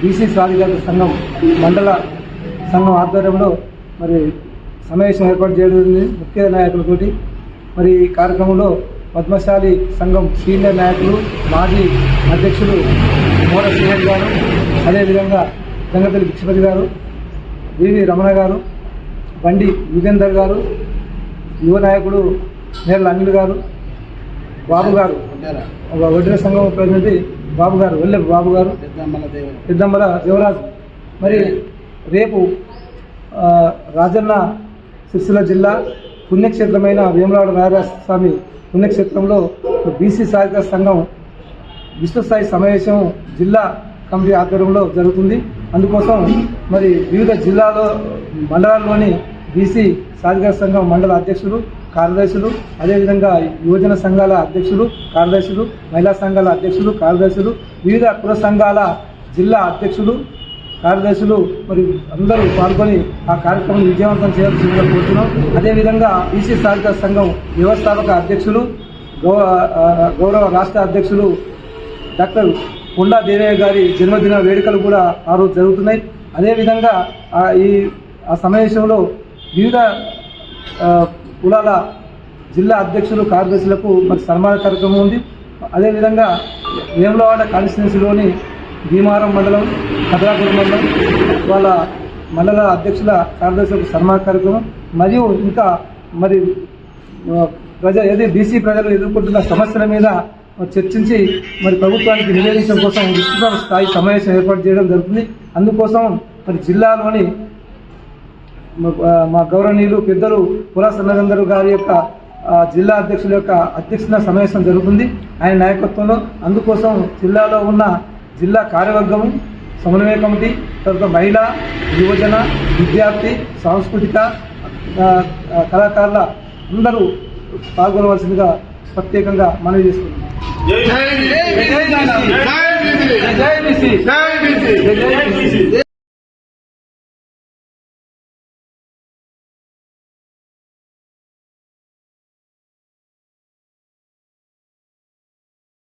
BC సాధికారత సంఘం మండల సంఘం ఆధ్వర్యంలో మరి సమావేశం ఏర్పాటు చేయడం ముఖ్య నాయకులతోటి. మరి ఈ కార్యక్రమంలో పద్మశాలి సంఘం సీనియర్ నాయకులు మాజీ అధ్యక్షులు మోర శ్రీహరి గారు, అదేవిధంగా గంగపల్లి భిక్షపతి గారు, వివి రమణ గారు, బండి యుగేందర్ గారు, యువ నాయకుడు నేర్ల అనిల్ గారు, బాబు గారు వడ్డీల సంఘం ప్రతినిధి బాబు గారు, వెల్లె బాబు గారు, పెద్దమ్మల దేవరాజు. మరి రేపు రాజన్న సిరిసిల్ల జిల్లా పుణ్యక్షేత్రమైన వేములవాడ రాజరాజస్వామి పుణ్యక్షేత్రంలో బీసీ సాధికార సంఘం విశ్వస్థాయి సమావేశం జిల్లా కమిటీ ఆధ్వర్యంలో జరుగుతుంది. అందుకోసం మరి వివిధ జిల్లాలో మండలాల్లోని బీసీ సాధికార సంఘం మండల అధ్యక్షులు, కార్యదర్శులు, అదేవిధంగా యువజన సంఘాల అధ్యక్షులు, కార్యదర్శులు, మహిళా సంఘాల అధ్యక్షులు, కార్యదర్శులు, వివిధ కుల సంఘాల జిల్లా అధ్యక్షులు, కార్యదర్శులు మరి అందరూ పాల్గొని ఆ కార్యక్రమం విజయవంతం చేయాల్సిందిగా కోరుతున్నాం. అదేవిధంగా బీసీ సాధికార సంఘం వ్యవస్థాపక అధ్యక్షులు, గౌరవ రాష్ట్ర అధ్యక్షులు డాక్టర్ కొండా దేవయ్య గారి జన్మదిన వేడుకలు కూడా ఆ రోజు జరుగుతున్నాయి. అదేవిధంగా ఆ సమావేశంలో వివిధ కులాల జిల్లా అధ్యక్షులు, కార్యదర్శులకు మరి సన్మాన కార్యక్రమం ఉంది. అదేవిధంగా వేములవాడ కాన్స్టిట్యున్సీలోని భీమారం మండలం, కదలాపూర్ మండలం వాళ్ళ మండల అధ్యక్షుల, కార్యదర్శులకు సన్మాన కార్యక్రమం మరియు ఇంకా మరి బీసీ ప్రజలు ఎదుర్కొంటున్న సమస్యల మీద చర్చించి మరి ప్రభుత్వానికి నివేదించడం కోసం విస్తృత స్థాయి సమావేశం ఏర్పాటు చేయడం జరుగుతుంది. అందుకోసం మరి జిల్లాలోని మా గౌరవనీయులు పెద్దలు పురా సన్నగంధరు గారి యొక్క జిల్లా అధ్యక్షుల యొక్క అధ్యక్షత సమావేశం జరుగుతుంది ఆయన నాయకత్వంలో. అందుకోసం జిల్లాలో ఉన్న జిల్లా కార్యవర్గము, సమన్వయ కమిటీ, తర్వాత మహిళా, యువజన, విద్యార్థి, సాంస్కృతిక కళాకారుల అందరూ పాల్గొనవలసిందిగా ప్రత్యేకంగా మనవి చేస్తున్నాం. జై బీసీ.